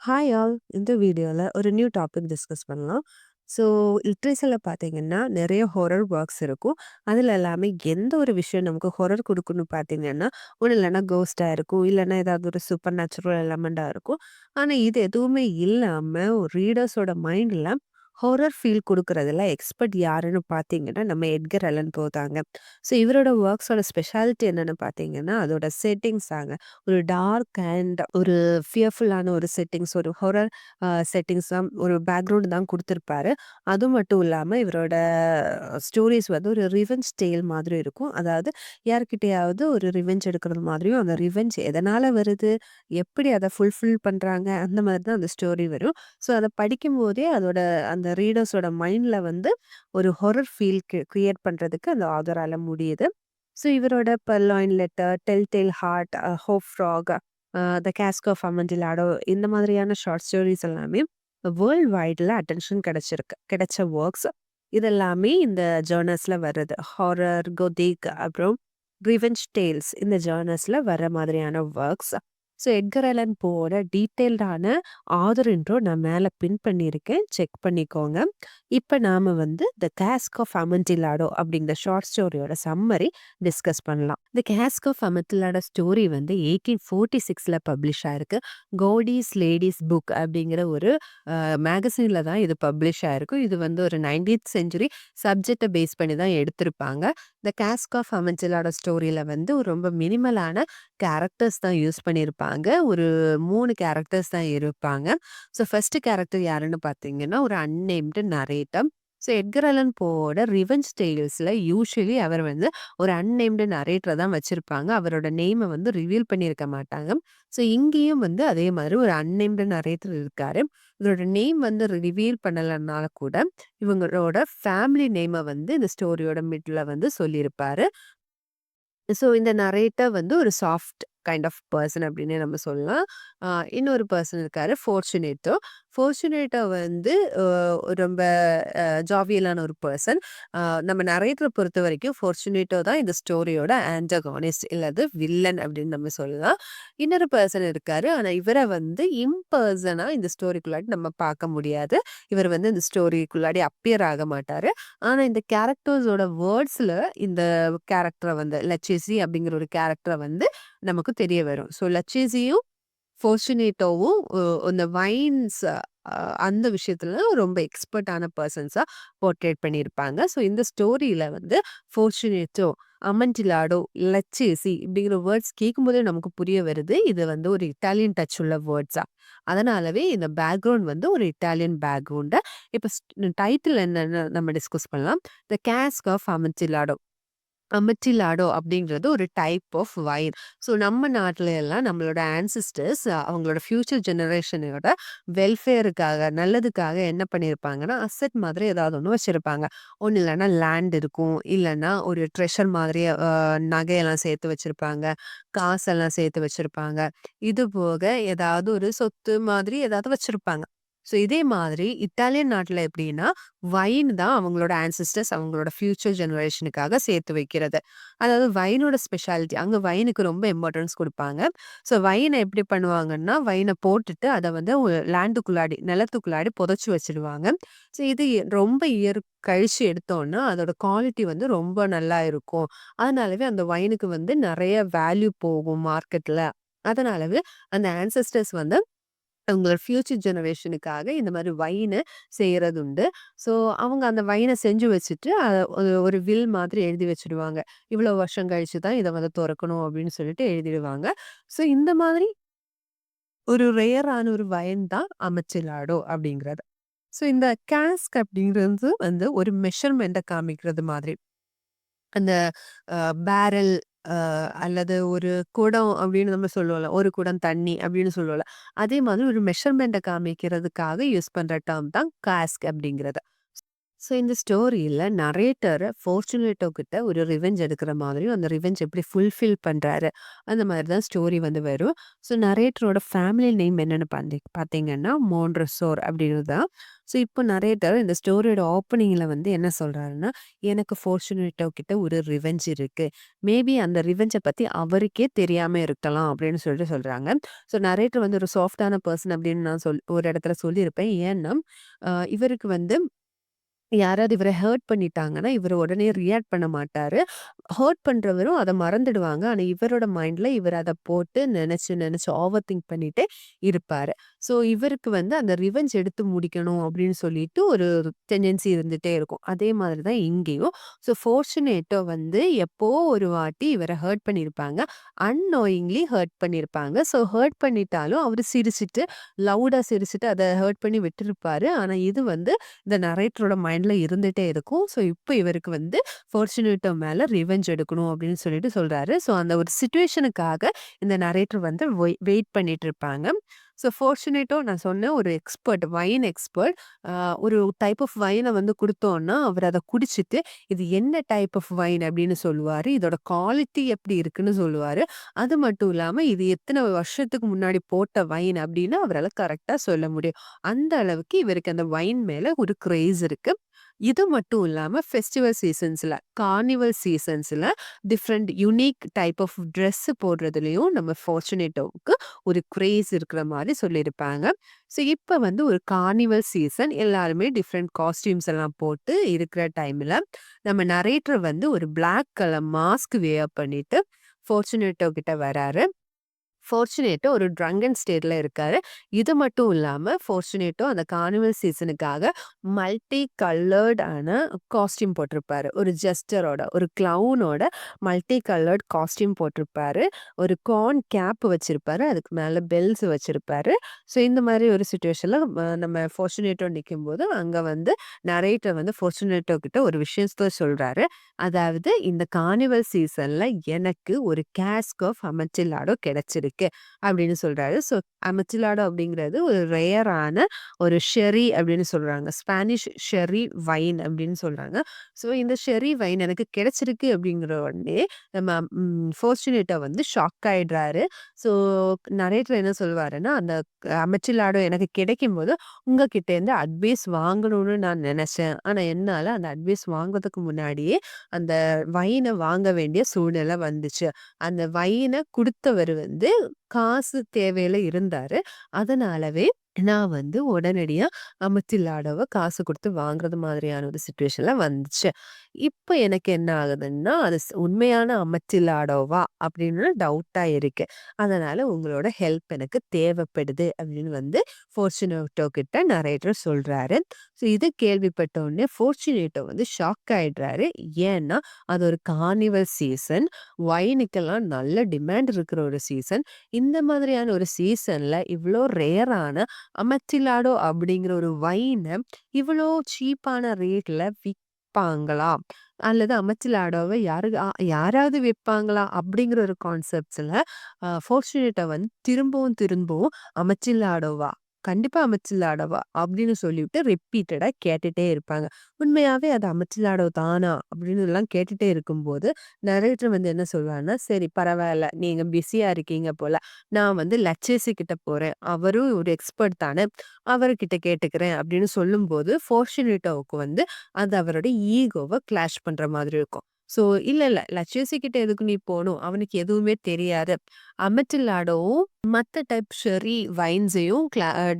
Hi all! இந்த வீடியோல ஒரு நியூ டாபிக் டிஸ்கஸ் பண்ணலாம். ஸோ லிட்ரேச்சர்ல பார்த்தீங்கன்னா, நெறைய ஹாரர் ஒர்க்ஸ் இருக்கும். அதுல எல்லாமே எந்த ஒரு விஷயம் நமக்கு ஹாரர் குடுக்கும்னு பார்த்தீங்கன்னா, ஒண்ணு இல்லன்னா கோஸ்ட்டா இருக்கும். இல்லன்னா ஏதாவது ஒரு சூப்பர் நேச்சுரல் எலமெண்டா இருக்கும். ஆனா இது எதுவுமே இல்லாம ஒரு ரீடர்ஸோட மைண்ட்ல ஹாரர் ஃபீல் குடுக்குறதுல எக்ஸ்பர்ட் யாருன்னு பார்த்தீங்கன்னா, நம்ம எட்கர் அலன் போ தாங்க. ஸோ இவரோட ஒர்க்ஸோட ஸ்பெஷாலிட்டி என்னன்னு பார்த்தீங்கன்னா, அதோட செட்டிங்ஸ் தாங்க. ஒரு டார்க் அண்ட் ஒரு ஃபியர்ஃபுல்லான ஒரு செட்டிங்ஸ், ஒரு ஹாரர் செட்டிங்ஸ் தான் ஒரு பேக்ரவுண்ட் தான் குடுத்திருப்பாரு. அது மட்டும் இல்லாம இவரோட ஸ்டோரீஸ் வந்து ஒரு ரிவெஞ்ச் டேல் மாதிரி இருக்கும். அதாவது யார்கிட்டயாவது ஒரு ரிவெஞ்ச் எடுக்கிறது மாதிரியும், அந்த ரிவெஞ்ச் எதனால வருது? எப்படி அத ஃபுல்ஃபில் பண்றாங்க? அந்த மாதிரி தான் அந்த ஸ்டோரி வரும். ஸோ அத படிக்கும்போதே அதோட அந்த ரீடர்ஸோட மைண்ட்ல வந்து ஒரு ஹாரர் ஃபீல் கிரியேட் பண்றதுக்கு அந்த ஆதரால முடியுது. ஸோ இவரோட purloined letter, tell tale heart, hop frog, the cask of Amontillado இந்த மாதிரியான ஷார்ட் ஸ்டோரீஸ் எல்லாமே வேர்ல்ட் வைட்ல அட்டென்ஷன் கிடைச்ச ஒர்க்ஸ். இதெல்லாமே இந்த ஜர்னல்ஸ்ல வருது. ஹாரர், கொதிக் அப்புறம் ரிவெஞ்ச் டேல்ஸ் இந்த ஜர்னல்ஸ்ல வர மாதிரியான ஒர்க்ஸ். ஸோ எட்கர் அலன் போவோட டீட்டெயில்டான ஆதர் இன்ட்ரோ நான் மேல பின் பண்ணியிருக்கேன். செக் பண்ணிக்கோங்க. இப்ப நாம வந்து த காஸ்க் ஆஃப் அமண்டிலாடோ அப்படிங்கிற ஷார்ட் ஸ்டோரியோட சம்மரி டிஸ்கஸ் பண்ணலாம். தி கேஸ்க் ஆஃப் அமித்திலோட ஸ்டோரி வந்து 1846ல பப்ளிஷ் ஆயிருக்கு. கோடிஸ் லேடீஸ் புக் அப்படிங்கிற ஒரு மேகசின்ல தான் இது பப்ளிஷ் ஆயிருக்கும். இது வந்து ஒரு 19த் செஞ்சுரி சப்ஜெக்ட்ட பேஸ் பண்ணி தான் எடுத்திருப்பாங்க. த காஸ்க் ஆஃப் அமித்திலோட ஸ்டோரியில வந்து ஒரு ரொம்ப மினிமலான கேரக்டர்ஸ் தான் யூஸ் பண்ணியிருப்பாங்க. ஒரு 3 கேரக்டர்ஸ் தான் இருப்பாங்க. ஸோ ஃபர்ஸ்ட் கேரக்டர் யாருன்னு பார்த்தீங்கன்னா, ஒரு unnamed narrator. So Edgar Allan போவோட ரிவெஞ்ச் டேல்ஸ்ல யூசுவலி அவர் வந்து ஒரு அன்னேம்டு நரேட்டர தான் வச்சிருப்பாங்க. அவரோட நேம வந்து ரிவீல் பண்ணியிருக்க மாட்டாங்க. ஸோ இங்கேயும் வந்து அதே மாதிரி ஒரு அன்னேம்டு நரேட்டர் இருக்காரு. இவரோட நேம் வந்து ரிவீல் பண்ணலனால கூட, இவங்களோட ஃபேமிலி நேம வந்து இந்த ஸ்டோரியோட மிட்ல வந்து சொல்லியிருப்பாரு. ஸோ இந்த நரேட்டர் வந்து ஒரு சாஃப்ட் கைண்ட் ஆஃப் பெர்சன் அப்டின்னே நம்ம சொல்லலாம். அ இன்னொரு பெர்சன் இருக்காரு ஃபார்ச்சுனேட்டோ. ஃபார்ச்சுனேட்டோ வந்து அ ரொம்ப ஜாவியலான ஒரு பெர்சன். அ நம்ம நரேட்டர பொறுத்தவரைக்கும் ஃபார்ச்சுனேட்டோ தான் இந்த ஸ்டோரியோட ஆன்டகோனிஸ்ட் இல்லது வில்லன் அப்டின்னு நம்ம சொல்லலாம். இன்னொரு பெர்சன் இருக்காரு. ஆனா இவர வந்து இம்பர்சனா இந்த ஸ்டோரிக்குள்ளாடி நம்ம பார்க்க முடியாது. இவர் வந்து இந்த ஸ்டோரிக்குள்ளாடி அப்பியர் ஆக மாட்டாரு. ஆனா இந்த கேரக்டர்ஸோட வேர்ட்ஸ்ல இந்த கேரக்டர வந்து லச்சேசி அப்படிங்கிற ஒரு கேரக்டர வந்து நமக்கு தெரிய வரும். ஸோ லச்சேசியும், ஃபார்ச்சுனேட்டோவும் இந்த வைன்ஸ் அந்த விஷயத்துல ரொம்ப எக்ஸ்பர்ட்டான பெர்சன்ஸா போர்ட்ரேட் பண்ணியிருப்பாங்க. ஸோ இந்த ஸ்டோரியில வந்து ஃபார்ச்சுனேட்டோ, அமன்டிலாடோ, லச்சேசி இப்படிங்கிற வேர்ட்ஸ் கேட்கும்போதே நமக்கு புரிய வருது. இது வந்து ஒரு இட்டாலியன் டச் உள்ள வேர்ட்ஸா. அதனாலவே இந்த பேக்ரவுண்ட் வந்து ஒரு இட்டாலியன் பேக்ரவுண்ட். இப்ப டைட்டில் என்னன்னு நம்ம டிஸ்கஸ் பண்ணலாம். த கேஸ்க் ஆஃப் அமன்டிலாடோ. அமட்டிலாடோ அப்படிங்கிறது ஒரு டைப் ஆஃப் வைன். ஸோ நம்ம நாட்டுல எல்லாம் நம்மளோட ஆன்சிஸ்டர்ஸ் அவங்களோட ஃபியூச்சர் ஜெனரேஷனோட வெல்ஃபேருக்காக, நல்லதுக்காக என்ன பண்ணியிருப்பாங்கன்னா, அசெட் மாதிரி ஏதாவது ஒண்ணு வச்சிருப்பாங்க. ஒண்ணு இல்லன்னா லேண்ட் இருக்கும். இல்லன்னா ஒரு ட்ரெஷர் மாதிரி நகையெல்லாம் சேர்த்து வச்சிருப்பாங்க. காசெல்லாம் சேர்த்து வச்சிருப்பாங்க. இது போக ஏதாவது ஒரு சொத்து மாதிரி ஏதாவது வச்சிருப்பாங்க. ஸோ இதே மாதிரி இத்தாலியன் நாட்டுல எப்படின்னா, வைன் தான் அவங்களோட ஆன்சிஸ்டர்ஸ் அவங்களோட ஃபியூச்சர் ஜெனரேஷனுக்காக சேர்த்து வைக்கிறது. அதாவது வைனோட ஸ்பெஷாலிட்டி அங்க வைனுக்கு ரொம்ப இம்பார்ட்டன்ஸ் குடுப்பாங்க. ஸோ வைன எப்படி பண்ணுவாங்கன்னா, வைன போட்டுட்டு அத வந்து லேண்டுக்குள்ளாடி நிலத்துக்குள்ளாடி புதைச்சு வச்சுடுவாங்க. ஸோ இது ரொம்ப இயர் கழிச்சு எடுத்தோம்னா, அதோட குவாலிட்டி வந்து ரொம்ப நல்லா இருக்கும். அதனாலவே அந்த வைனுக்கு வந்து நெறைய வேல்யூ போகும் மார்க்கெட்ல. அதனாலவே அந்த ஆன்செஸ்டர்ஸ் வந்து அவங்களோட ஃபியூச்சர் ஜெனரேஷனுக்காக இந்த மாரி வைன செய்றதுண்டு. ஸோ, அவங்க அந்த வைன செஞ்சு வச்சுட்டு, அத ஒரு வில் மாதிரி எழுதி வச்சுடுவாங்க. இவ்வளோ வருஷம் கழிச்சு தான் இத வந்து தொறக்கணும் அப்படின்னு சொல்லிட்டு எழுதிடுவாங்க. ஸோ, இந்த மாதிரி ஒரு ரேரான ஒரு வைன் தான் அமெச்சிலாடோ அப்படிங்கிறது. ஸோ, இந்த கேஸ்க் அப்படிங்கிறது வந்து ஒரு மெஷர்மென்ட்ட காமிக்கிறது மாதிரி. அந்த பேரல் அல்லது ஒரு குடம் அப்படின்னு நம்ம சொல்லுவோம்ல. ஒரு குடம் தண்ணி அப்படின்னு சொல்லுவோம்ல. அதே மாதிரி ஒரு மெஷர்மென்ட்ட காமிக்கிறதுக்காக யூஸ் பண்ற டெர்ம் தான் காஸ்க் அப்படிங்கிறது. ஸோ இந்த ஸ்டோரியில நரேட்டர் ஃபார்ச்சுனேட்டோ கிட்ட ஒரு ரிவெஞ்ச் எடுக்கிற மாதிரியும், அந்த ரிவெஞ்ச் எப்படி ஃபுல்ஃபில் பண்றாரு, அந்த மாரி தான் ஸ்டோரி வந்து வரும். ஸோ நரேட்டரோட ஃபேமிலி நேம் என்னன்னு பார்த்தீங்கன்னா, மோன்ட்ரசோர் அப்படின்னு தான். ஸோ இப்போ நரேட்டர் இந்த ஸ்டோரியோட ஓப்பனிங்ல வந்து என்ன சொல்றாருன்னா, எனக்கு ஃபார்ச்சுனேட்டோ கிட்ட ஒரு ரிவெஞ்ச் இருக்கு. மேபி அந்த ரிவெஞ்ச பத்தி அவருக்கே தெரியாம இருக்கலாம் அப்படின்னு சொல்லிட்டு சொல்றாங்க. ஸோ நரேட்டர் வந்து ஒரு சாஃப்ட்டான பெர்சன் அப்படின்னு நான் ஒரு இடத்துல சொல்லியிருப்பேன். ஏன்னா, இவருக்கு வந்து யாராவது இவர ஹர்ட் பண்ணிட்டாங்கன்னா, இவரு உடனே ரியாக்ட் பண்ண மாட்டாரு. ஹர்ட் பண்றவரும் அத மறந்துடுவாங்க. ஆனா, இவரோட மைண்ட்ல இவரு அத போட்டு நெனச்சு, நெனச்சு ஓவர் திங்க் பண்ணிட்டே இருப்பாரு. ஸோ, இவருக்கு வந்து அந்த ரிவெஞ்ச் எடுத்து முடிக்கணும் அப்படின்னு சொல்லிட்டு ஒரு டெண்டன்சி இருந்துட்டே இருக்கும். அதே மாதிரி தான் இங்கேயும். ஸோ, ஃபார்ச்சுனேட்டோ வந்து எப்போ ஒரு வாட்டி இவர ஹர்ட் பண்ணியிருப்பாங்க. அன்னோயிங்லி ஹர்ட் பண்ணியிருப்பாங்க. ஸோ, ஹர்ட் பண்ணிட்டாலும் அவரு சிரிச்சுட்டு, லவுடா சிரிச்சுட்டு அத ஹர்ட் பண்ணி விட்டுருப்பாரு. ஆனா, இது வந்து இந்த நரேட்டரோட மைண்ட்ல இருந்துட்டே இருக்கும். ஸோ, இப்ப இவருக்கு வந்து ஃபார்ச்சுனேட்டோ மேல ரிவெஞ்ச் எடுக்கணும் அப்படின்னு சொல்லிட்டு சொல்றாரு. ஸோ, அந்த ஒரு சிச்சுவேஷனுக்காக இந்த நரேட்டர் வந்து வெயிட் பண்ணிட்டு இருப்பாங்க. ஸோ, ஃபார்ச்சுனேட்டோ நான் சொன்ன ஒரு எக்ஸ்பர்ட், வைன் எக்ஸ்பர்ட். அ ஒரு டைப் ஆஃப் வைன வந்து குடுத்தோம்னா, அவர் அத குடிச்சிட்டு, இது என்ன டைப் ஆஃப் வைன் அப்படின்னு சொல்லுவாரு. இதோட குவாலிட்டி எப்படி இருக்குன்னு சொல்லுவாரு. அது மட்டும் இல்லாம, இது எத்தன வருஷத்துக்கு முன்னாடி போட்ட வைன் அப்படின்னு அவரால கரெக்ட்டா சொல்ல முடியும். அந்த அளவுக்கு இவருக்கு அந்த வைன் மேல ஒரு கிரேஸ் இருக்கு. இது மட்டும் இல்லாம ஃபெஸ்டிவல் சீசன்ஸ்ல, கார்னிவல் சீசன்ஸ்ல different unique type of dress போடுறதுலயும் நம்ம ஃபார்ச்சுனேட்டோவுக்கு ஒரு கிரேஸ் இருக்கிற மாரி சொல்லியிருப்பாங்க. ஸோ இப்ப வந்து ஒரு கார்னிவல் சீசன் எல்லாருமே டிஃபரண்ட் காஸ்டியூம்ஸ் எல்லாம் போட்டு இருக்கிற டைம்ல, நம்ம நரேட்டர் வந்து ஒரு பிளாக் கலர் மாஸ்க் வியர் பண்ணிட்டு ஃபார்ச்சுனேட்டோ கிட்ட வராரு. ஃபார்ச்சுனேட்டோ ஒரு ட்ரங்கன் ஸ்டேட்ல இருக்காரு. இது மட்டும் இல்லாம ஃபார்ச்சுனேட்டோ அந்த கார்னிவல் சீசனுக்காக மல்டி கலர்ட் ஆன காஸ்டியூம் போட்டிருப்பாரு. ஒரு ஜெஸ்டரோட, ஒரு கிளவுனோட மல்டி கலர்ட் காஸ்டியூம் போட்டிருப்பாரு. ஒரு கார்ன் கேப் வச்சிருப்பாரு. அதுக்கு மேல பெல்ஸ் வச்சிருப்பாரு. ஸோ இந்த மாரி ஒரு சிச்சுவேஷன்ல நம்ம ஃபார்ச்சுனேட்டோ நிக்கும்போது, அங்க வந்து நரேட்டர் வந்து ஃபார்ச்சுனேட்டோ கிட்ட ஒரு விஷயத்த சொல்றாரு. அதாவது இந்த கார்னிவல் சீசன்ல எனக்கு ஒரு கேஸ்க் ஆஃப் அமட்டில்லாடோ கிடைச்சிருக்கு அப்படின்னு சொல்றாரு. ஸோ அமட்டில்லாடோ அப்படிங்கிறது ஒரு ரேரான ஒரு ஷெர்ரி அப்படின்னு சொல்றாங்க. ஸ்பானிஷ் ஷெர்ரி வைன் அப்படின்னு சொல்றாங்க. ஸோ இந்த ஷெர்ரி வைன் எனக்கு கிடைச்சிருக்கு அப்படிங்கிற உடனே நம்ம ஃபார்ச்சுனேட்டா வந்து ஷாக் ஆயிடுறாரு. ஸோ நரேட்டர் என்ன சொல்வாருன்னா, அந்த அமட்டில்லாடோ எனக்கு கிடைக்கும்போது உங்ககிட்ட இருந்து அட்வைஸ் வாங்கணும்னு நான் நினைச்சேன். ஆனா என்னால அந்த அட்வைஸ் வாங்குறதுக்கு முன்னாடியே அந்த வைன வாங்க வேண்டிய சூழ்நிலை வந்துச்சு. அந்த வைன குடுத்தவரு வந்து காசு தேவையில இருந்தாரு. அதனாலவே நான் வந்து உடனடியா அமித்தில்லாடோவ காசு குடுத்து வாங்குறது மாதிரியான ஒரு சிச்சுவேஷன்ல வந்துச்சு. இப்ப எனக்கு என்ன ஆகுதுன்னா, அது உண்மையான அமத்தில்லாடோவா அப்படின்னு டவுட்டா இருக்கு. அதனால உங்களோட ஹெல்ப் எனக்கு தேவைப்படுது அப்படின்னு வந்து ஃபார்ச்சுனேட்டோ கிட்ட நரேட்டர் சொல்றாரு. ஸோ இத கேள்விப்பட்ட உடனே ஃபார்ச்சுனேட்டோ வந்து ஷாக் ஆயிடுறாரு. ஏன்னா, அது ஒரு கார்னிவல் சீசன். வைனுக்கெல்லாம் நல்ல டிமாண்ட் இருக்கிற ஒரு சீசன். இந்த மாதிரியான ஒரு சீசன்ல இவ்ளோ ரேரான அமத்திலாடோ அப்படிங்கிற ஒரு வைன இவ்ளோ சீப்பான ரேட்ல விப்பாங்களா? அல்லது அமத்திலாடோவ யாராவது விப்பாங்களா? அப்படிங்கிற ஒரு கான்செப்ட்ஸ்ல ஃபார்ச்சுனேட்டா வந்து திரும்பவும் திரும்பவும் அமச்சில்லாடோவா? கண்டிப்பா அமச்சில்லாடோவா? அப்படின்னு சொல்லிட்டு ரிப்பீட்டடா கேட்டுட்டே இருப்பாங்க. உண்மையாவே அது அமச்சில்லாடோ தானா? அப்படின்னு எல்லாம் கேட்டுட்டே இருக்கும்போது, நரேட்டர் வந்து என்ன சொல்வாருன்னா, "சரி பரவால்ல. நீங்க பிஸியா இருக்கீங்க போல. நான் வந்து லச்சேசி கிட்ட போறேன். அவரும் ஒரு எக்ஸ்பர்ட் தானே. அவர்கிட்ட கேட்டுக்கிறேன்." அப்படின்னு சொல்லும்போது, ஃபார்ச்சுனேட்டோவுக்கு வந்து அது அவரோட ஈகோவ கிளாஷ் பண்ற மாதிரி இருக்கும். ஸோ, "இல்ல, இல்ல. லச்சேசி கிட்ட எதுக்கு நீ போணும்? அவனுக்கு எதுவுமே தெரியாது. அமெட்டில்லாடோவும் மத்த டைப் ஷெர்ரி வைன்ஸையும்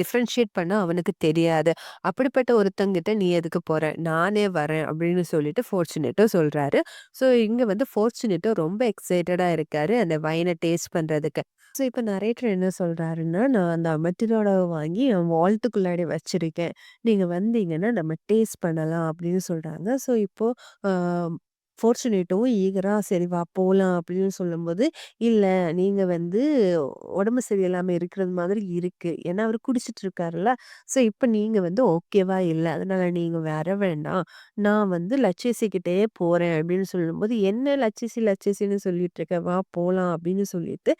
டிஃபரன்ஷியேட் பண்ண அவனுக்கு தெரியாது. அப்படிப்பட்ட ஒருத்தங்கிட்ட நீ எதுக்கு போற? நானே வரேன்." அப்படின்னு சொல்லிட்டு ஃபார்ச்சுனேட்டோ சொல்றாரு. ஸோ, இங்க வந்து ஃபார்ச்சுனேட்டோ ரொம்ப எக்ஸைட்டடா இருக்காரு, அந்த வைன டேஸ்ட் பண்றதுக்கு. ஸோ, இப்ப நரேட்டர் என்ன சொல்றாருன்னா, "நான் அந்த அமெட்டிலோடவ வாங்கி என் வால்ட்டுக்குள்ளாடி வச்சிருக்கேன். நீங்க வந்தீங்கன்னா நம்ம டேஸ்ட் பண்ணலாம்." அப்படின்னு சொல்றாங்க. ஸோ, இப்போ அ ஃபார்ச்சுனேட்டோவும் ஈகரா "சரி வா போலாம்" அப்படின்னு சொல்லும்போது, "இல்ல நீங்க வந்து உடம்பு சரியில்லாம இருக்கிறது மாதிரி இருக்கு." ஏன்னா அவரு குடிச்சிட்டு இருக்காருல்ல. "ஸோ இப்ப நீங்க வந்து ஓகேவா இல்ல. அதனால நீங்க வர வேண்டாம். நான் வந்து லட்சேசி கிட்டயே போறேன்." அப்படின்னு சொல்லும்போது, "என்ன லட்சேசி லட்சேசின்னு சொல்லிட்டு இருக்க? வா போலாம்." அப்படின்னு சொல்லிட்டு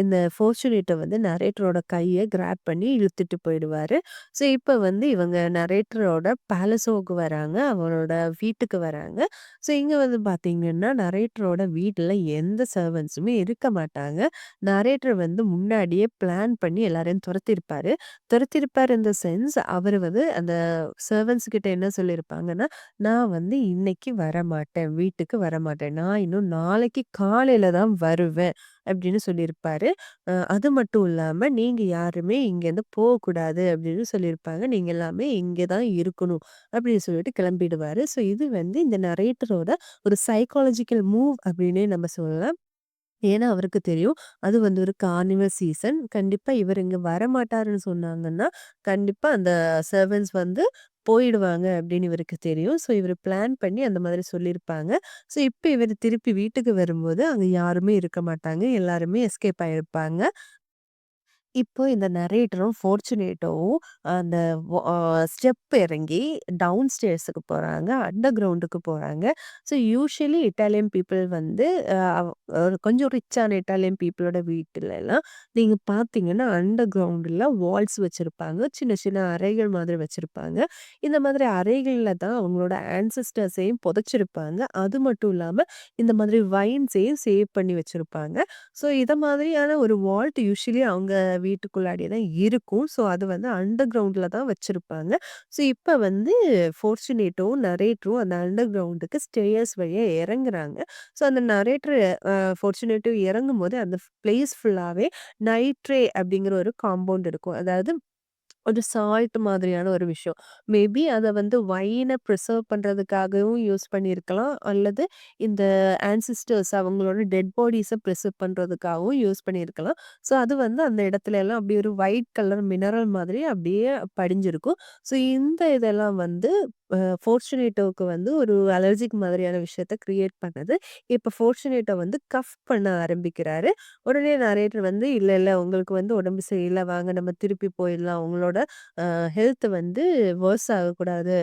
இந்த ஃபார்ச்சுனேட்ட வந்து நரேட்டரோட கைய கிராப் பண்ணி இழுத்துட்டு போயிடுவாரு. ஸோ இப்ப வந்து இவங்க நரேட்டரோட பேலஸோக்கு வராங்க. அவரோட வீட்டுக்கு வராங்க. ஸோ இங்க வந்து பார்த்தீங்கன்னா, நரேட்டரோட வீட்ல எந்த சர்வன்ட்ஸுமே இருக்க மாட்டாங்க. நரேட்டர் வந்து முன்னாடியே பிளான் பண்ணி எல்லாரையும் தொரத்தியிருப்பாரு. தொரத்தியிருப்பார் இன் த சென்ஸ் அவரு வந்து அந்த சர்வன்ட்ஸ் கிட்ட என்ன சொல்லியிருப்பாங்கன்னா, "நான் வந்து இன்னைக்கு வரமாட்டேன். வீட்டுக்கு வரமாட்டேன். நான் இன்னும் நாளைக்கு காலையில தான் வருவேன்." அப்படின்னு சொல்லியிருப்பாரு. அது மட்டும் இல்லாம, "நீங்க யாருமே இங்கேருந்து போகக்கூடாது." அப்படின்னு சொல்லியிருப்பாங்க. "நீங்க எல்லாமே இங்க தான் இருக்கணும்." அப்படின்னு சொல்லிட்டு கிளம்பிடுவாரு. ஸோ இது வந்து இந்த நரேட்டரோட ஒரு சைக்காலஜிக்கல் மூவ் அப்படின்னே நம்ம சொல்லலாம். ஏன்னா அவருக்கு தெரியும். அது வந்து ஒரு கார்னிவல் சீசன். கண்டிப்பா இவரு இங்க வரமாட்டாருன்னு சொன்னாங்கன்னா, கண்டிப்பா அந்த செர்வன்ட்ஸ் வந்து போயிடுவாங்க அப்படின்னு இவருக்கு தெரியும். ஸோ இவரு பிளான் பண்ணி அந்த மாதிரி சொல்லியிருப்பாங்க. ஸோ இப்ப இவரு திருப்பி வீட்டுக்கு வரும்போது, அங்க யாருமே இருக்க மாட்டாங்க. எல்லாருமே எஸ்கேப் ஆயிருப்பாங்க. இப்போ இந்த நரேட்டரும், ஃபார்ச்சுனேட்டோவும் அந்த ஸ்டெப் இறங்கி டவுன் ஸ்டேர்ஸுக்கு போறாங்க. அண்டர் கிரவுண்டுக்கு போறாங்க. ஸோ யூசுவலி இட்டாலியன் பீப்பிள் வந்து அ கொஞ்சம் ரிச்சான இட்டாலியன் பீப்பிளோட வீட்டுலலாம் நீங்க பார்த்தீங்கன்னா, அண்டர் கிரவுண்டுல வால்ஸ் வச்சிருப்பாங்க. சின்ன சின்ன அறைகள் மாதிரி வச்சிருப்பாங்க. இந்த மாதிரி அறைகள்ல தான் அவங்களோட ஆன்செஸ்டர்ஸையும் புதைச்சிருப்பாங்க. அது மட்டும் இல்லாம இந்த மாதிரி வைன்ஸையும் சேவ் பண்ணி வச்சிருப்பாங்க. ஸோ இத மாதிரியான ஒரு வால்ட் யூசுவலி அவங்க வீட்டுக்குள்ளாடியே தான் இருக்கும். ஸோ அது வந்து அண்டர் கிரவுண்ட்ல தான் வச்சிருப்பாங்க. ஸோ இப்ப வந்து ஃபார்ச்சுனேட்டோவும், நரேட்டரும் அந்த அண்டர் கிரவுண்டுக்கு ஸ்டேயர்ஸ் வழியா இறங்குறாங்க. ஸோ அந்த நரேட்டர் ஃபார்ச்சுனேட்டோ இறங்கும்போது அந்த பிளேஸ் ஃபுல்லாவே நைட்ரே அப்படிங்கிற ஒரு காம்பவுண்ட் இருக்கும். அதாவது ஒரு சால்ட் மாதிரியான ஒரு விஷயம். மேபி அத வந்து வைன பிரிசர்வ் பண்றதுக்காகவும் யூஸ் பண்ணியிருக்கலாம். அல்லது இந்த ஆன்சிஸ்டர்ஸ் அவங்களோட டெட் பாடிஸ பிரிசர்வ் பண்றதுக்காகவும் யூஸ் பண்ணியிருக்கலாம். ஸோ அது வந்து அந்த இடத்துல எல்லாம் அப்படியே ஒரு ஒயிட் கலர் மினரல் மாதிரி அப்படியே படிஞ்சிருக்கும். ஸோ இந்த இதெல்லாம் வந்து ஃபார்ச்சுனேட்டோவுக்கு வந்து ஒரு அலர்ஜிக் மாதிரியான விஷயத்த கிரியேட் பண்ணது. இப்ப ஃபார்ச்சுனேட்டோ வந்து கஃப் பண்ண ஆரம்பிக்கிறாரு. உடனே நரேட்டர் வந்து, "இல்ல, இல்ல உங்களுக்கு வந்து உடம்பு சரியில்ல. வாங்க நம்ம திருப்பி போயிடலாம். உங்களோட ஹெல்த் வந்து வொர்ஸ் ஆகக்கூடாது.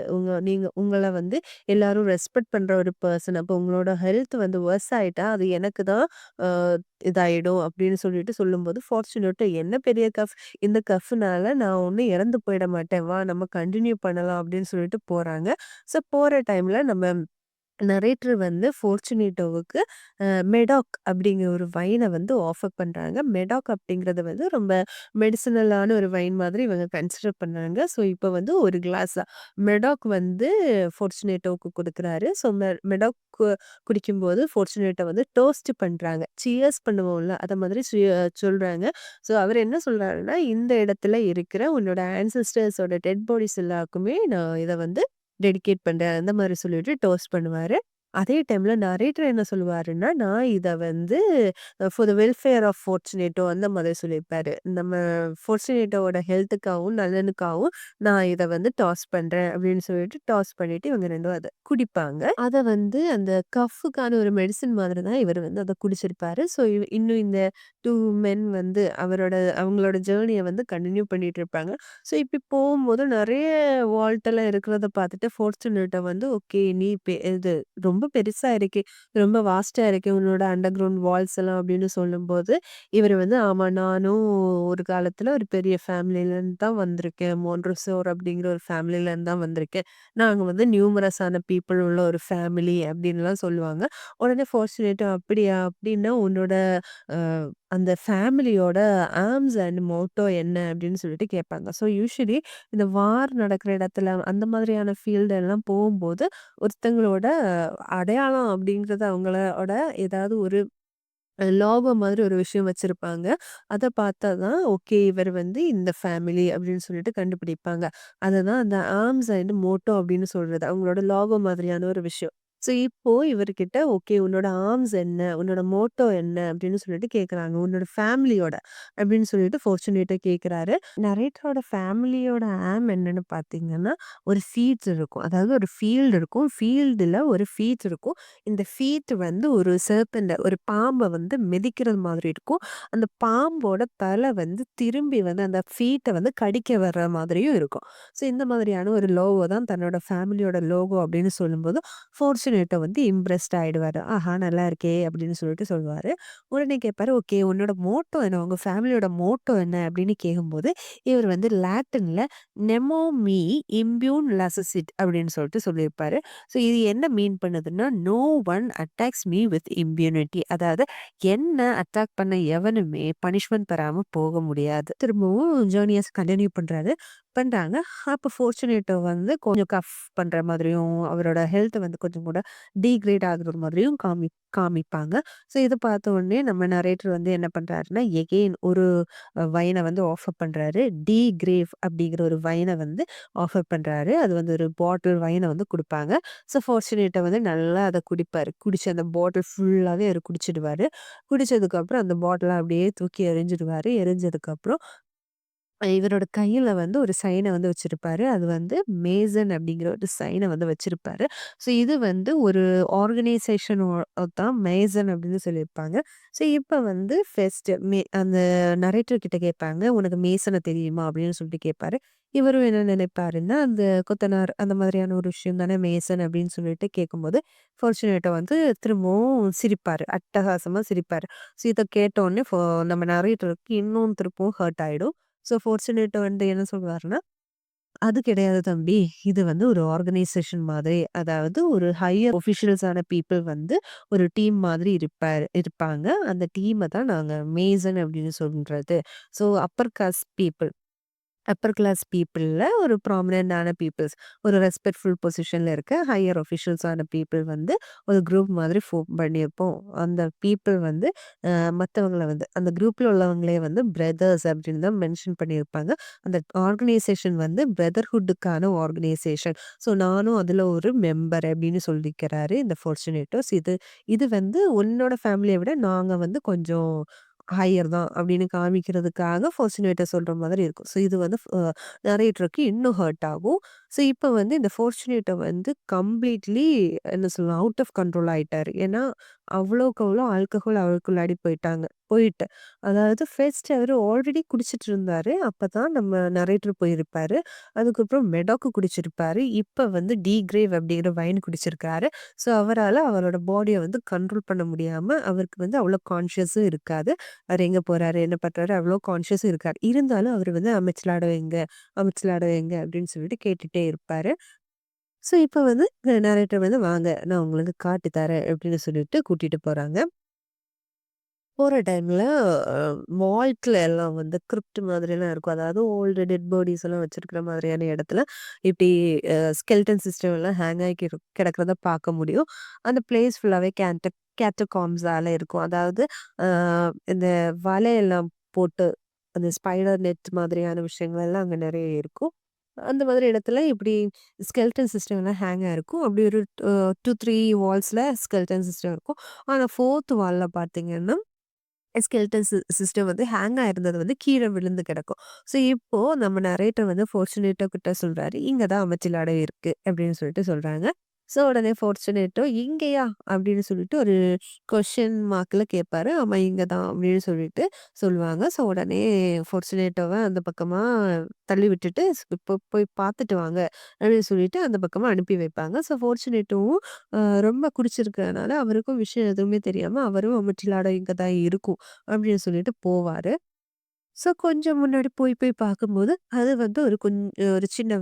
நீங்க உங்கள வந்து எல்லாரும் ரெஸ்பெக்ட் பண்ற ஒரு பெர்சன். அப்போ உங்களோட ஹெல்த் வந்து வொர்ஸ் ஆயிட்டா, அது எனக்கு தான் அ இதாயிடும்." அப்படின்னு சொல்லிட்டு சொல்லும்போது, ஃபார்ச்சுனேட்டோ "என்ன பெரிய கஃப்? இந்த கஃப்னால நான் ஒண்ணும் இறந்து போயிட மாட்டேன். வா நம்ம கன்டின்யூ பண்ணலாம்." அப்படின்னு சொல்லிட்டு போறாங்க. ஸோ போற டைம்ல நம்ம நரேட்டர் வந்து ஃபார்ச்சுனேட்டோவுக்கு மெடாக் அப்படிங்கிற ஒரு வைன வந்து ஆஃபர் பண்றாங்க. மெடாக் அப்படிங்கிறது வந்து ரொம்ப மெடிசினலான ஒரு வைன் மாதிரி இவங்க கன்சிடர் பண்ணாங்க. ஸோ இப்போ வந்து ஒரு கிளாஸ் மெடாக் வந்து ஃபார்ச்சுனேட்டோவுக்கு குடுக்குறாரு. ஸோ மெடாக் குடிக்கும்போது ஃபார்ச்சுனேட்டோ வந்து டோஸ்ட் பண்றாங்க. சியர்ஸ் பண்ணுவோம்ல, அத மாதிரி சொல்றாங்க. ஸோ அவர் என்ன சொல்றாருன்னா, "இந்த இடத்துல இருக்கிற உன்னோட ஆன்செஸ்டர்ஸோட டெட் பாடிஸ் எல்லாருக்குமே நான் இத வந்து டெடிகேட் பண்றேன்." அந்த மாரி சொல்லிட்டு டோஸ்ட் பண்ணுவாரு. அதே டைம்ல நரேட்டர் என்ன சொல்லுவாருன்னா, "நான் இத வந்து ஃபார் த வெல்ஃபேர் ஆஃப் ஃபார்ச்சுனேட்டோ" அந்த மாதிரி சொல்லியிருப்பாரு. நம்ம ஃபார்ச்சுனேட்டோவோட ஹெல்த்துக்காகவும், நலனுக்காகவும் நான் இத வந்து டாஸ் பண்றேன் அப்படின்னு சொல்லிட்டு டாஸ் பண்ணிட்டு இவங்க 2ம் அத குடிப்பாங்க. அத வந்து அந்த கஃப்ஃபுக்கான ஒரு மெடிசின் மாதிரி தான் இவரு வந்து அத குடிச்சிருப்பாரு. ஸோ இன்னும் இந்த 2 மென் வந்து அவங்களோட ஜர்னிய வந்து கன்டின்யூ பண்ணிட்டு இருப்பாங்க. ஸோ இப்படி போகும்போது நெறைய வால்ட்டெல்லாம் இருக்கிறத பார்த்துட்டு ஃபார்ச்சுனேட்டோ வந்து, "ஓகே நீ இது ரொம்ப பெருசா இருக்கே! ரொம்ப வாஸ்ட்டா இருக்கே! உன்னோட அண்டர் கிரவுண்ட் வால்ஸ் எல்லாம்" அப்படின்னு சொல்லும்போது, இவரு வந்து, "ஆமா நானும் ஒரு காலத்துல ஒரு பெரிய ஃபேமிலிலேருந்து தான் வந்திருக்கேன். மோன்ட்ரோசோர் அப்படிங்கிற ஒரு ஃபேமிலிலேருந்து தான் வந்திருக்கேன். நாங்க வந்து நியூமரஸான பீப்பிள் உள்ள ஒரு ஃபேமிலி" அப்படின்லாம் சொல்லுவாங்க. உடனே ஃபார்ச்சுனேட்டோ, "அப்படியா? அப்படின்னா உன்னோட அ அந்த ஃபேமிலியோட ஆர்ம்ஸ் அண்ட் மோட்டோ என்ன?" அப்படின்னு சொல்லிட்டு கேட்பாங்க. ஸோ யூசுவலி இந்த வார் நடக்கிற இடத்துல அந்த மாதிரியான ஃபீல்டு எல்லாம் போகும்போது, ஒருத்தங்களோட அடையாளம் அப்படிங்கிறது அவங்களோட ஏதாவது ஒரு லோகோ மாதிரி ஒரு விஷயம் வச்சிருப்பாங்க. அத பார்த்தா தான் ஓகே இவர் வந்து இந்த ஃபேமிலி அப்படின்னு சொல்லிட்டு கண்டுபிடிப்பாங்க. அததான் அந்த ஆர்ம்ஸ் அண்ட் மோட்டோ அப்படின்னு சொல்றது. அவங்களோட லோகோ மாதிரியான ஒரு விஷயம். ஸோ இப்போ இவர்கிட்ட ஓகே உன்னோட ஆர்ம்ஸ் என்ன? உன்னோட மோட்டோ என்ன? அப்படின்னு சொல்லிட்டு கேட்குறாங்க. உன்னோட ஃபேமிலியோட அப்படின்னு சொல்லிட்டு ஃபார்ச்சுனேட்டா கேட்குறாரு. நரேட்டரோட ஃபேமிலியோட என்னன்னு பார்த்தீங்கன்னா, ஒரு ஃபீட்ஸ் இருக்கும். அதாவது ஒரு ஃபீல்டு இருக்கும். ஃபீல்டுல ஒரு ஃபீட் இருக்கும். இந்த ஃபீட் வந்து ஒரு சர்பெண்ட்ட ஒரு பாம்ப வந்து மிதிக்கிறது மாதிரி இருக்கும். அந்த பாம்போட தலை வந்து திரும்பி வந்து அந்த ஃபீட்ட வந்து கடிக்க வர்ற மாதிரியும் இருக்கும். ஸோ இந்த மாதிரியான ஒரு லோகோ தான் தன்னோட ஃபேமிலியோட லோகோ அப்படின்னு சொல்லும்போது, ஃபார்ச்சுனேட்டோ வந்து இம்ப்ரெஸ்ட் ஆயிடுவாரு. ஆஹா! நல்லா இருக்கே! அப்படின்னு சொல்லிட்டு சொல்லுவாரு. உடனே கேட்பாரு, ஓகே உன்னோட மோட்டோ என்ன? உங்க ஃபேமிலியோட மோட்டோ என்ன? அப்படின்னு கேட்கும்போது, இவர் வந்து லாட்டின்ல நெமோ மீ இம்ப்யூன் லசசிட் அப்படின்னு சொல்லிட்டு சொல்லியிருப்பாரு. ஸோ இது என்ன மீன் பண்ணுதுன்னா, no one attacks me with impunity. அதாவது என்ன அட்டாக் பண்ண எவனுமே பனிஷ்மென்ட் பெறாம போக முடியாது. திரும்பவும் ஜர்னியஸ் கன்டின்யூ பண்றாங்க. அப்ப ஃபார்ச்சுனேட்டோ வந்து கொஞ்சம் கஃப் பண்ற மாதிரியும், அவரோட ஹெல்த் வந்து கொஞ்சம் கூட டீகிரேட் ஆகுற மாதிரியும் காமிப்பாங்க. ஸோ இத பார்த்த உடனே நம்ம நரேட்டர் வந்து என்ன பண்றாருன்னா, எகெயின் ஒரு வைன வந்து ஆஃபர் பண்றாரு. டி கிரேவ் அப்படிங்கிற ஒரு வைன வந்து ஆஃபர் பண்றாரு. அது வந்து ஒரு பாட்டில் வைன வந்து குடுப்பாங்க. ஸோ ஃபார்ச்சுனேட்டா வந்து நல்லா அத குடிப்பாரு. குடிச்சு அந்த பாட்டில் ஃபுல்லாவே அவரு குடிச்சிடுவாரு. குடிச்சதுக்கப்புறம் அந்த பாட்டில அப்படியே தூக்கி எறிஞ்சிடுவாரு. எறிஞ்சதுக்கப்புறம் இவரோட கையில வந்து ஒரு சைன வந்து வச்சிருப்பாரு. அது வந்து மேசன் அப்படிங்கிற ஒரு சைன வந்து வச்சிருப்பாரு. ஸோ இது வந்து ஒரு ஆர்கனைசேஷன் தான் மேசன் அப்படின்னு சொல்லியிருப்பாங்க. ஸோ இப்ப வந்து அந்த நரேட்டர் கிட்ட கேட்பாங்க, "உனக்கு மேசன தெரியுமா?" அப்படின்னு சொல்லிட்டு கேட்பாரு. இவரும் என்ன நினைப்பாருன்னா, அந்த கொத்தனார் அந்த மாதிரியான ஒரு விஷயம் தானே மேசன் அப்படின்னு சொல்லிட்டு கேட்கும்போது, ஃபார்ச்சுனேட்டோ வந்து திரும்பவும் சிரிப்பாரு. அட்டகாசமா சிரிப்பாரு. ஸோ இத கேட்டோனே நம்ம நரேட்டருக்கு இன்னும் திரும்பவும் ஹர்ட் ஆயிடும். ஸோ ஃபார்ச்சுனேட்டா வந்து என்ன சொல்வாருன்னா, "அது கிடையாது தம்பி. இது வந்து ஒரு ஆர்கனைசேஷன் மாதிரி. அதாவது ஒரு ஹையர் ஆன பீப்பிள் வந்து ஒரு டீம் மாதிரி இருப்பாங்க. அந்த டீம தான் நாங்க மேசன் அப்படின்னு சொல்றது. So upper caste people." Upper class பீப்பிள்ல ஒரு ப்ராமினன்டான பீப்பிள்ஸ். ஒரு ரெஸ்பெக்ட்ஃபுல் பொசிஷன்ல இருக்க ஹையர் ஆன பீப்பிள் வந்து ஒரு குரூப் மாதிரி ஃபார்ம் பண்ணியிருப்போம். அந்த பீப்பிள் வந்து அ மத்தவங்கள வந்து அந்த குரூப்ல உள்ளவங்களே வந்து பிரதர்ஸ் அப்படின்னு தான் மென்ஷன் பண்ணியிருப்பாங்க. அந்த ஆர்கனைசேஷன் வந்து பிரதர்ஹுட்டுக்கான ஆர்கனைசேஷன். ஸோ நானும் அதுல ஒரு மெம்பர் அப்படின்னு சொல்லிக்கிறாரு இந்த ஃபார்ச்சுனேட்டோஸ். இது இது வந்து உன்னோட ஃபேமிலிய விட நாங்க வந்து கொஞ்சம் ஹையர் தான் அப்படின்னு காமிக்கிறதுக்காக ஃபார்ச்சுனேட்டர் சொல்ற மாதிரி இருக்கும். ஸோ இது வந்து நரேட்டருக்கு இன்னும் ஹர்ட் ஆகும். ஸோ இப்ப வந்து இந்த ஃபார்ச்சுனேட்டர் வந்து கம்ப்ளீட்லி என்ன சொல்லலாம் அவுட் ஆஃப் கண்ட்ரோல் ஆயிட்டாரு. ஏன்னா அவ்வளோக்கு அவ்வளோ ஆல்கஹால் அவருக்குள்ளாடி போயிட்டு. அதாவது ஃபர்ஸ்ட் அவரு ஆல்ரெடி குடிச்சிட்டு இருந்தாரு. அப்பதான் நம்ம நரேட்டர் போயிருப்பாரு. அதுக்கப்புறம் மெடாக்கு குடிச்சிருப்பாரு. இப்ப வந்து டி கிரேவ் அப்படிங்கிற வைன் குடிச்சிருக்காரு. ஸோ அவரால அவரோட பாடிய வந்து கண்ட்ரோல் பண்ண முடியாம அவருக்கு வந்து அவ்வளோ கான்ஷியஸும் இருக்காது. அவரு எங்க போறாரு? என்ன பண்றாரு? அவ்ளோ கான்ஷியஸும் இருக்காது. இருந்தாலும் அவரு வந்து "அமைச்சலாட வைங்க, அமைச்சலாட வைங்க" அப்படின்னு சொல்லிட்டு கேட்டுட்டே இருப்பாரு. ஸோ இப்ப வந்து நரேட்டர் வந்து "வாங்க, நான் உங்களுக்கு காட்டி தரேன்" அப்படின்னு சொல்லிட்டு கூட்டிட்டு போறாங்க. போற டைம்ல அ வால்ட்ல எல்லாம் வந்து கிரிப்ட் மாதிரிலாம் இருக்கும். அதாவது ஓல்டு டெட் பாடிஸ் எல்லாம் வச்சிருக்கிற மாதிரியான இடத்துல இப்டி ஸ்கெல்டன் சிஸ்டம் எல்லாம் ஹேங் ஆகி கிடக்கிறத பார்க்க முடியும். அந்த பிளேஸ் ஃபுல்லாவே கேட்டகாம்ஸால இருக்கும். அதாவது அ இந்த வலையெல்லாம் போட்டு அந்த ஸ்பைடர் நெட் மாதிரியான விஷயங்கள் எல்லாம் அங்க நெறைய இருக்கும். அந்த மாதிரி இடத்துல இப்டி ஸ்கெல்டன் சிஸ்டம் எல்லாம் ஹேங் ஆயிருக்கும். அப்டி ஒரு 2, 3 வால்ஸ்ல ஸ்கெல்டன் சிஸ்டம் இருக்கும். ஆனா 4த் வால்ல பார்த்தீங்கன்னா ஸ்கெல்டன் சிஸ்டம் வந்து ஹேங் ஆயிருந்தது வந்து கீழ விழுந்து கிடக்கும். ஸோ இப்போ நம்ம நரேட்டர் வந்து ஃபார்ச்சுனேட்டோ கிட்ட சொல்றாரு, "இங்க தான் அமைச்சல் அறை இருக்கு" அப்படின்னு சொல்லிட்டு சொல்றாங்க. ஸோ உடனே ஃபார்ச்சுனேட்டோ, "இங்கயா?" அப்படின்னு சொல்லிட்டு ஒரு கொஸ்டின் மார்க்ல கேட்பாரு. "ஆமா இங்க தான்" அப்படின்னு சொல்லிட்டு சொல்லுவாங்க. ஸோ உடனே ஃபார்ச்சுனேட்டோவ அந்த பக்கமா தள்ளி விட்டுட்டு, "இப்போ போய் பார்த்துட்டு வாங்க" அப்படின்னு சொல்லிட்டு அந்த பக்கமா அனுப்பி வைப்பாங்க. ஸோ ஃபார்ச்சுனேட்டோவும் அ ரொம்ப குடிச்சிருக்கிறதுனால அவருக்கும் விஷயம் எதுவுமே தெரியாம, அவரும் அமைச்சலாட இங்க தான் இருக்கும் அப்படின்னு சொல்லிட்டு போவாரு. ஸோ கொஞ்சம் முன்னாடி போய் போய் பார்க்கும்போது, அது வந்து ஒரு சின்ன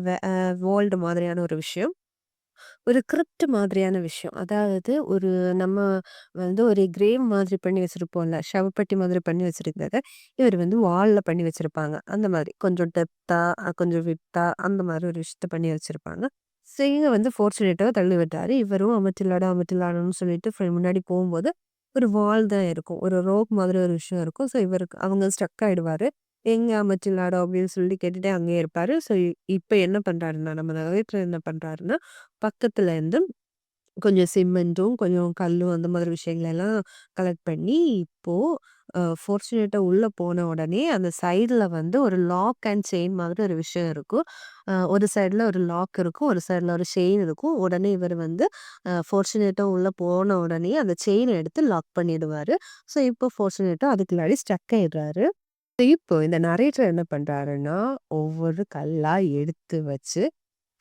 வால்டு மாதிரியான ஒரு விஷயம். ஒரு கிரிப்ட் மாதிரியான விஷயம். அதாவது நம்ம வந்து ஒரு கிரேவ் மாதிரி பண்ணி வச்சிருப்போம்ல, சவப்பெட்டி மாதிரி பண்ணி வச்சிருந்தத, இவரு வந்து வால்ல பண்ணி வச்சிருப்பாங்க. அந்த மாதிரி. கொஞ்சம் டெப்த்தா, கொஞ்சம் விட்த்தா அந்த மாரி ஒரு விஷயத்த பண்ணி வச்சிருப்பாங்க. ஸோ இங்க வந்து ஃபார்ச்சுனேட்டா தள்ளி விட்டாரு. இவரும் அமத்திலாட அமத்திலாடன்னு சொல்லிட்டு முன்னாடி போம்போது, ஒரு வால் தான் இருக்கும். ஒரு ரோப் மாதிரி ஒரு விஷயம் இருக்கும். ஸோ அவங்க ஸ்ட்ரக் ஆயிடுவாரு. எங்க அமச்சிலாடோ அப்படின்னு சொல்லி கேட்டுட்டே அங்கேயே இருப்பாரு. ஸோ இப்ப என்ன பண்றாருன்னா, நம்ம நகைச்சுவை என்ன பண்றாருன்னா, பக்கத்துல இருந்து கொஞ்சம் சிமெண்ட்டும், கொஞ்சம் கல்லும் அந்த மாதிரி விஷயங்களெல்லாம் கலெக்ட் பண்ணி, இப்போ ஃபார்ச்சுனேட்டா உள்ள போன உடனே, அந்த சைடுல வந்து ஒரு லாக் அண்ட் செயின் மாதிரி ஒரு விஷயம் இருக்கும். ஒரு சைடுல ஒரு லாக் இருக்கும். ஒரு சைடுல ஒரு செயின் இருக்கும். உடனே இவரு வந்து ஃபார்ச்சுனேட்டா உள்ள போன உடனே அந்த செயின எடுத்து லாக் பண்ணிடுவாரு. ஸோ, இப்போ ஃபார்ச்சுனேட்டா அதுக்குள்ளாடி ஸ்டக் ஆயிடுறாரு. இப்போ இந்த நரேட்டர் என்ன பண்றாருன்னா, ஒவ்வொரு கல்லா எடுத்து வச்சு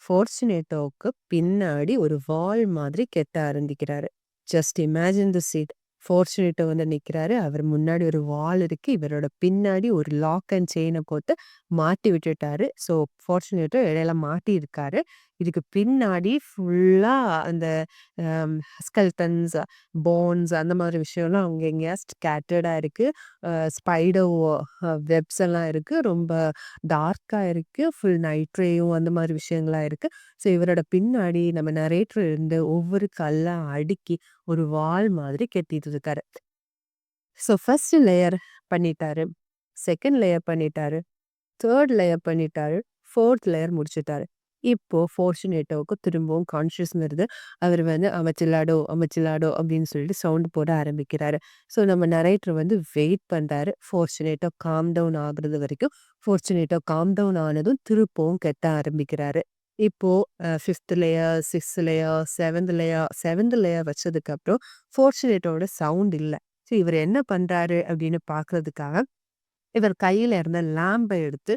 ஃபார்ச்சுனேட்டோவுக்கு பின்னாடி ஒரு வால் மாதிரி கெட்ட ஆரம்பிக்கிறாரு. Just imagine the scene. Fortunato வந்து நிக்கிறாரு. அவர் முன்னாடி ஒரு வால் இருக்கு. இவரோட பின்னாடி ஒரு லாக் அண்ட் செயின போட்டு மாட்டி விட்டுட்டாரு. ஸோ, ஃபார்ச்சுனேட்டோ இடையில மாட்டியிருக்காரு. இதுக்கு பின்னாடி ஃபுல்லா அந்த அம் ஸ்கெல்டன்ஸ், போன்ஸ் அந்த மாதிரி விஷயம்லாம் அங்க இங்கேயா ஸ்கேட்டர்டா இருக்கு. ஸ்பைடர் வெப்ஸ் எல்லாம் இருக்கு. ரொம்ப டார்க்கா இருக்கு. ஃபுல் நைட் ரேயும் அந்த மாரி விஷயங்களா இருக்கு. ஸோ, இவரோட பின்னாடி நம்ம நரேட்டர் இருந்து ஒவ்வொரு கல்லா அடுக்கி ஒரு வால் மாதிரி கட்டிட்டு இருக்காரு. ஸோ, ஃபர்ஸ்ட் லேயர் பண்ணிட்டாரு. 2ண்ட் லேயர் பண்ணிட்டாரு. 3 லேயர் பண்ணிட்டாரு. 4த் லேயர் முடிச்சுட்டாரு. இப்போ ஃபார்ச்சுனேட்டோவுக்கு திரும்பவும் கான்ஷியஸ் வருது. அவரு வந்து "அமைச்சலாடோ, அமைச்சலாடோ" அப்படின்னு சொல்லிட்டு சவுண்ட் போட ஆரம்பிக்கிறாரு. ஸோ நம்ம நரேட்டர் வந்து வெயிட் பண்றாரு. ஃபார்ச்சுனேட்டோ காம் டவுன் ஆகுறது வரைக்கும். ஃபார்ச்சுனேட்டோ காம் டவுன் ஆனதும் திருப்பவும் கத்த ஆரம்பிக்கிறாரு. இப்போ 5த் லேயர், 6த் லேயர், 7த் லேயர் வச்சதுக்கப்புறம் ஃபார்ச்சுனேட்டோட சவுண்ட் இல்ல. ஸோ இவரு என்ன பண்றாரு அப்படின்னு பார்க்கறதுக்காக இவர் கையில இருந்த லேம்ப எடுத்து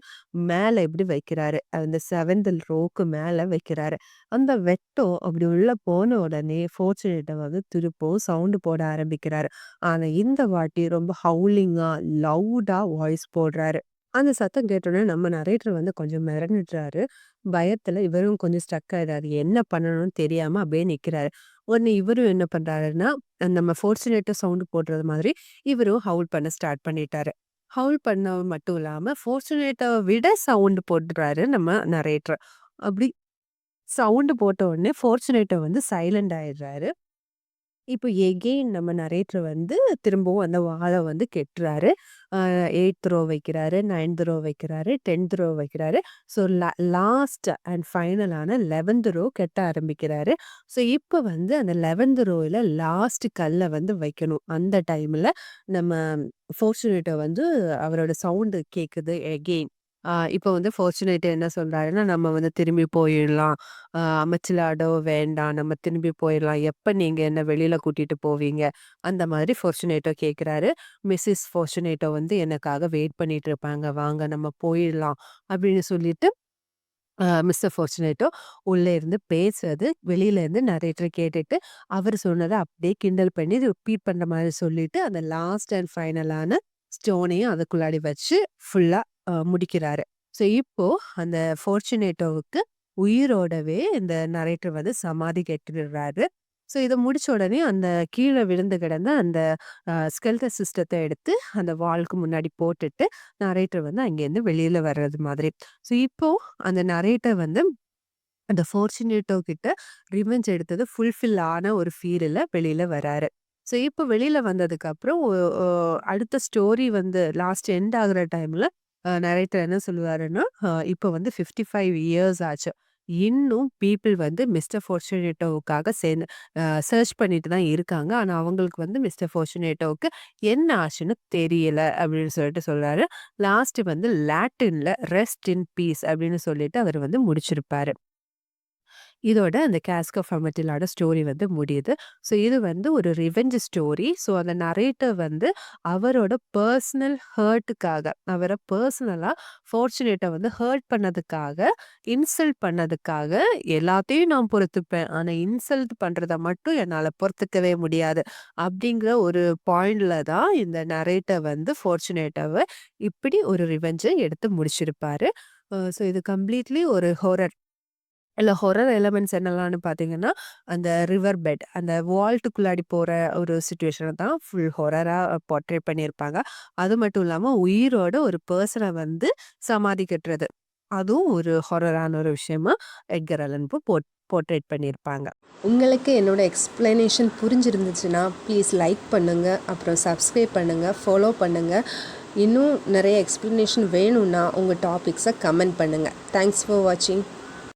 மேல இப்படி வைக்கிறாரு. அந்த 7த் ரோக்கு மேல வைக்கிறாரு. அந்த வெட்டம் அப்படி உள்ள போன உடனே ஃபார்ச்சுனேட்டர் வந்து திருப்பவும் சவுண்ட் போட ஆரம்பிக்கிறாரு. ஆனா இந்த வாட்டி ரொம்ப ஹவுலிங்கா, லவுடா வாய்ஸ் போடுறாரு. அந்த சத்தம் கேட்டோனே நம்ம நரேட்டர் வந்து கொஞ்சம் மிரண்டுட்டாரு. பயத்துல இவரும் கொஞ்சம் ஸ்ட்ரக் ஆயிறாரு. என்ன பண்ணணும்னு தெரியாம அப்படியே நிக்கிறாரு. உடனே இவரும் என்ன பண்றாருன்னா, நம்ம ஃபார்ச்சுனேட்டர் சவுண்ட் போடுறது மாதிரி இவரும் ஹவுல் பண்ண ஸ்டார்ட் பண்ணிட்டாரு. ஹவுல் பண்ணது மட்டும் இல்லாம, ஃபார்ச்சுனேட்டவ விட சவுண்ட் போடுறாரு நம்ம நரேட்டர். அப்படி சவுண்ட் போட்ட உடனே ஃபார்ச்சுனேட்டர் வந்து சைலண்ட் ஆயிடுறாரு. இப்போ எகெயின் நம்ம நரேட்டர் வந்து திரும்பவும் அந்த வாள வந்து கெட்டுறாரு. 8த் ரோ வைக்கிறாரு, 9த் ரோ வைக்கிறாரு, 10த் ரோ வைக்கிறாரு. ஸோ லாஸ்ட் அண்ட் ஃபைனலான 11த் ரோ கெட்ட ஆரம்பிக்கிறாரு. ஸோ இப்ப வந்து அந்த 11த் ரோல லாஸ்ட் கல்ல வந்து வைக்கணும். அந்த டைம்ல நம்ம ஃபார்ச்சுனேட்டர் வந்து அவரோட சவுண்ட் கேக்குது எகெயின். இப்ப வந்து ஃபார்ச்சுனேட்டர் என்ன சொல்றாருன்னா, நம்ம வந்து திரும்பி போயிடலாம். அமைச்சலாடோ வேண்டாம். நம்ம திரும்பி போயிரலாம். எப்ப நீங்க என்ன வெளியில கூட்டிட்டு போவீங்க? அந்த மாதிரி ஃபார்ச்சுனேட்டோ கேட்குறாரு. மிஸ்ஸஸ் ஃபார்ச்சுனேட்டோ வந்து எனக்காக வெயிட் பண்ணிட்டு இருப்பாங்க. வாங்க நம்ம போயிடலாம். அப்படின்னு சொல்லிட்டு மிஸ்டர் ஃபார்ச்சுனேட்டோ உள்ளே இருந்து பேசுறது வெளியில இருந்து நரேட்டர் கேட்டுட்டு, அவரு சொன்னத அப்படியே கிண்டல் பண்ணி ரிப்பீட் பண்ற மாரி சொல்லிட்டு, அந்த லாஸ்ட் அண்ட் ஃபைனலான ஸ்டோனையும் அதுக்குள்ளாடி வச்சு ஃபுல்லா முடிக்கிறாரு. ஸோ இப்போ அந்த ஃபார்ச்சுனேட்டோவுக்கு உயிரோடவே இந்த நரேட்டர் வந்து சமாதி கட்டிடுறாரு. ஸோ இத முடிச்ச உடனே அந்த கீழ விழுந்து கிடந்த அந்த ஸ்கெல்டன் சிஸ்டத்த எடுத்து அந்த வால்க்கு முன்னாடி போட்டுட்டு, நரேட்டர் வந்து அங்கேருந்து வெளியில வர்றது மாதிரி. ஸோ இப்போ அந்த நரேட்டர் வந்து அந்த ஃபார்ச்சுனேட்டோ கிட்ட ரிவெஞ்ச் எடுத்தது ஃபுல்ஃபில் ஆன ஒரு ஃபீல்ல வெளியில வராரு. ஸோ இப்போ வெளியில வந்ததுக்கப்புறம் அடுத்த ஸ்டோரி வந்து லாஸ்ட் எண்ட் ஆகுற டைம்ல நரேட்டர் என்ன சொல்லுவாருன்னா, இப்போ வந்து 55 இயர்ஸ் ஆச்சு. இன்னும் பீப்பிள் வந்து மிஸ்டர் ஃபார்ச்சுனேட்டோவுக்காக சர்ச் பண்ணிட்டு தான் இருக்காங்க. ஆனா அவங்களுக்கு வந்து மிஸ்டர் ஃபார்ச்சுனேட்டோவுக்கு என்ன ஆச்சுன்னு தெரியல அப்படின்னு சொல்லிட்டு சொல்றாரு. லாஸ்ட் வந்து லாட்டின்ல ரெஸ்ட் இன் பீஸ் அப்படின்னு சொல்லிட்டு அவர் வந்து முடிச்சிருப்பாரு. இதோட அந்த கேஸ்க் ஆஃப் அமெட்டிலாட ஸ்டோரி வந்து முடியுது. ஸோ இது வந்து ஒரு ரிவெஞ்ச் ஸ்டோரி. ஸோ அந்த நரேட்டர் வந்து அவரோட பர்சனல் ஹர்ட்டுக்காக, அவர பர்சனலா ஃபார்ச்சுனேட்ட வந்து ஹர்ட் பண்ணதுக்காக, இன்சல்ட் பண்ணதுக்காக எல்லாத்தையும் நான் பொறுத்துப்பேன். ஆனா இன்சல்ட் பண்றத மட்டும் என்னால பொறுத்துக்கவே முடியாது. அப்படிங்கிற ஒரு பாயிண்ட்ல தான் இந்த நரேட்டர் வந்து ஃபார்ச்சுனேட்டவ இப்படி ஒரு ரிவெஞ்ச எடுத்து முடிச்சிருப்பாரு. ஸோ இது கம்ப்ளீட்லி ஒரு ஹாரர். இல்ல ஹாரர் எலிமெண்ட்ஸ் என்னலான்னு பார்த்தீங்கன்னா, அந்த ரிவர் பெட் அந்த வால்ட்டுக்குள்ளாடி போற ஒரு சிச்சுவேஷன தான் ஃபுல் ஹாரரா போர்ட்ரேட் பண்ணியிருப்பாங்க. அது மட்டும் இல்லாம உயிரோட ஒரு பெர்சன வந்து சமாதி கட்டுறது. அதுவும் ஒரு ஹாரரான ஒரு விஷயமா எட்கர் அலன் போ போர்ட்ரேட் பண்ணியிருப்பாங்க. உங்களுக்கு என்னோட எக்ஸ்ப்ளனேஷன் புரிஞ்சிருந்துச்சுன்னா ப்ளீஸ் லைக் பண்ணுங்கள், அப்புறம் சப்ஸ்கிரைப் பண்ணுங்கள், ஃபாலோ பண்ணுங்கள். இன்னும் நிறைய எக்ஸ்ப்ளனேஷன் வேணும்னா உங்கள் டாபிக்ஸை கமெண்ட் பண்ணுங்கள். தேங்க்ஸ் ஃபார் வாட்சிங்.